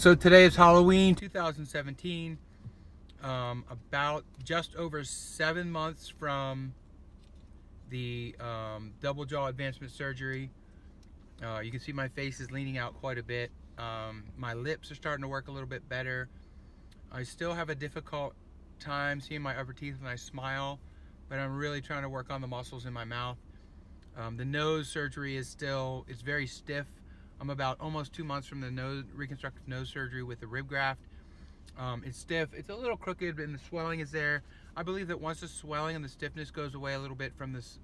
So today is Halloween 2017. About just over 7 months from the double jaw advancement surgery. You can see my face is leaning out quite a bit. My lips are starting to work a little bit better. I still have a difficult time seeing my upper teeth when I smile, but I'm really trying to work on the muscles in my mouth. The nose surgery is still, it's very stiff. I'm about almost 2 months from the reconstructive nose surgery with the rib graft. It's stiff, it's a little crooked, and the swelling is there. I believe that once the swelling and the stiffness goes away a little bit from this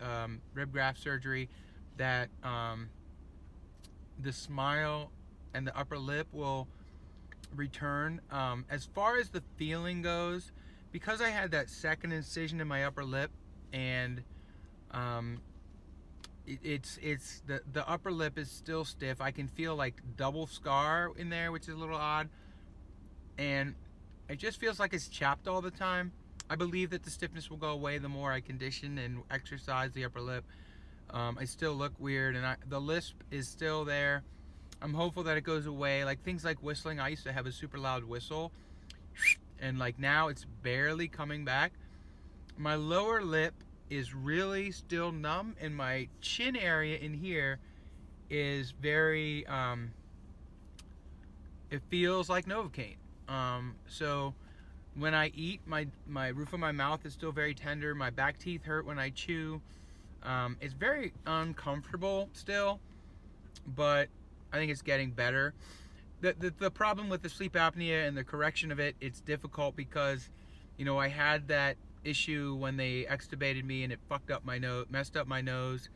rib graft surgery, that the smile and the upper lip will return. As far as the feeling goes, because I had that second incision in my upper lip, and it's the upper lip is still stiff. I can feel like double scar in there, which is a little odd, and it just feels like it's chapped all the time. I believe that the stiffness will go away the more I condition and exercise the upper lip. I still look weird, and the lisp is still there. I'm hopeful that it goes away. Like things like whistling, I used to have a super loud whistle, and like now it's barely coming back. My lower lip is really still numb, and my chin area in here is very it feels like Novocaine. So when I eat, my roof of my mouth is still very tender. My back teeth hurt when I chew. It's very uncomfortable still, but I think it's getting better. The problem with the sleep apnea and the correction of it, it's difficult because, you know, I had that issue when they extubated me, and it fucked up my nose, messed up my nose,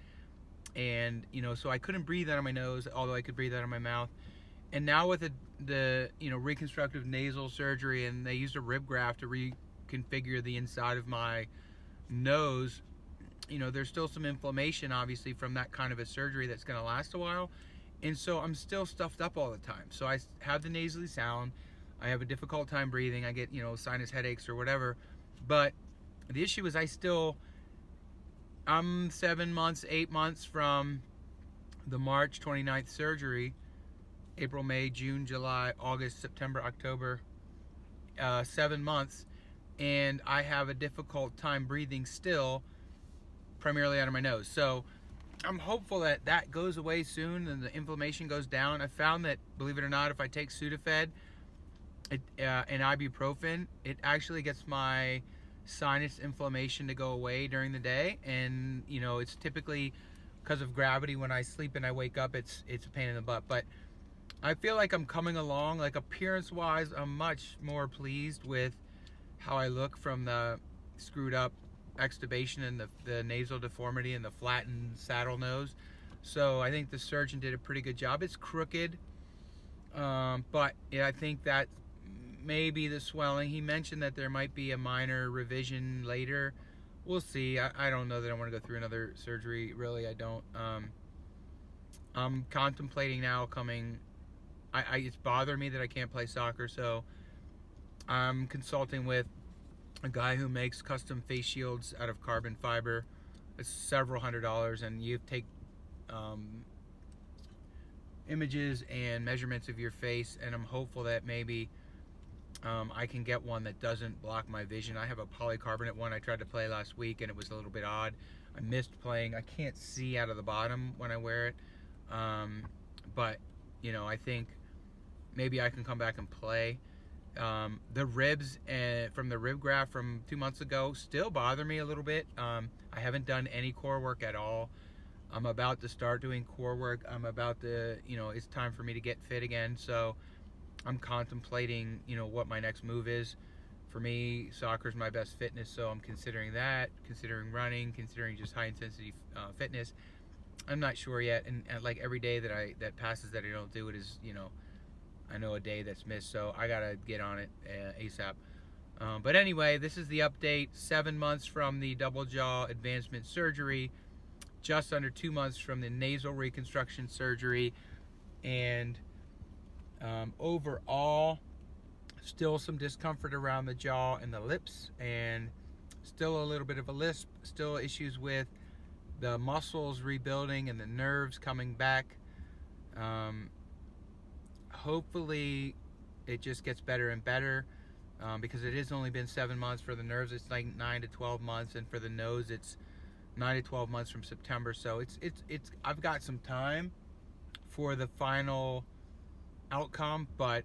and you know, so I couldn't breathe out of my nose, although I could breathe out of my mouth. And now with the you know, reconstructive nasal surgery, and they used a rib graft to reconfigure the inside of my nose, you know, there's still some inflammation obviously from that kind of a surgery that's going to last a while, and so I'm still stuffed up all the time. So I have the nasally sound, I have a difficult time breathing, I get, you know, sinus headaches or whatever. But the issue is I'm 7 months, 8 months from the March 29th surgery. April, May, June, July, August, September, October, 7 months, and I have a difficult time breathing still, primarily out of my nose. So I'm hopeful that that goes away soon and the inflammation goes down. I found that, believe it or not, if I take Sudafed and ibuprofen, it actually gets my sinus inflammation to go away during the day. And you know, it's typically because of gravity. When I sleep and I wake up, it's a pain in the butt. But I feel like I'm coming along. Like appearance wise, I'm much more pleased with how I look from the screwed up extubation and the nasal deformity and the flattened saddle nose. So I think the surgeon did a pretty good job. It's crooked, but yeah, I think that maybe the swelling, he mentioned that there might be a minor revision later. We'll see. I don't know that I want to go through another surgery. Really, I don't. I'm contemplating now coming. It's bothering me that I can't play soccer, so I'm consulting with a guy who makes custom face shields out of carbon fiber. It's several $100s, and you take images and measurements of your face, and I'm hopeful that maybe I can get one that doesn't block my vision. I have a polycarbonate one I tried to play last week, and it was a little bit odd. I missed playing. I can't see out of the bottom when I wear it, but you know, I think maybe I can come back and play. The ribs from the rib graft from 2 months ago still bother me a little bit. I haven't done any core work at all. I'm about to start doing core work. I'm about to, you know, it's time for me to get fit again. So I'm contemplating, you know, what my next move is. For me, soccer is my best fitness, so I'm considering that, considering running, considering just high intensity fitness. I'm not sure yet, and like every day that passes that I don't do it is, you know, I know a day that's missed, so I gotta get on it ASAP. But anyway, this is the update. 7 months from the double jaw advancement surgery, just under 2 months from the nasal reconstruction surgery, and overall, still some discomfort around the jaw and the lips, and still a little bit of a lisp, still issues with the muscles rebuilding and the nerves coming back. Hopefully it just gets better and better, because it has only been 7 months. For the nerves, it's like 9 to 12 months, and for the nose, it's 9 to 12 months from September. So it's I've got some time for the final outcome, but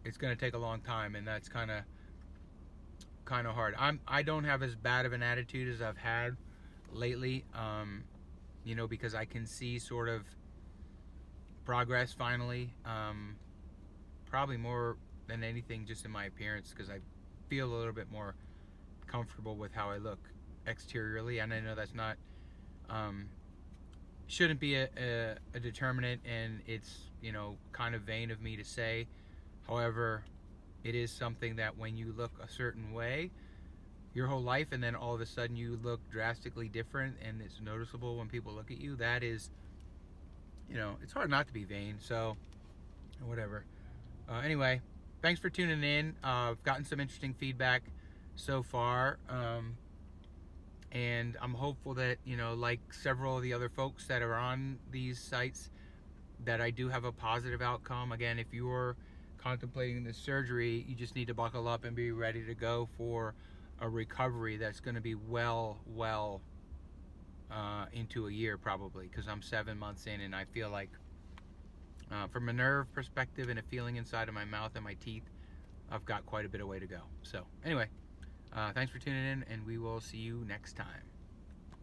it's going to take a long time, and that's kind of hard. I don't have as bad of an attitude as I've had lately, because I can see sort of progress finally. Probably more than anything just in my appearance, because I feel a little bit more comfortable with how I look exteriorly, and I know that's not shouldn't be a determinant, and it's kind of vain of me to say. However, it is something that when you look a certain way your whole life, and then all of a sudden you look drastically different, and it's noticeable when people look at you, that is, it's hard not to be vain. So whatever. Anyway, thanks for tuning in. I've gotten some interesting feedback so far, and I'm hopeful that, like several of the other folks that are on these sites, that I do have a positive outcome. Again, if you're contemplating this surgery, you just need to buckle up and be ready to go for a recovery that's going to be well into a year probably, because I'm 7 months in, and I feel like from a nerve perspective and a feeling inside of my mouth and my teeth, I've got quite a bit of way to go. So anyway, thanks for tuning in, and we will see you next time.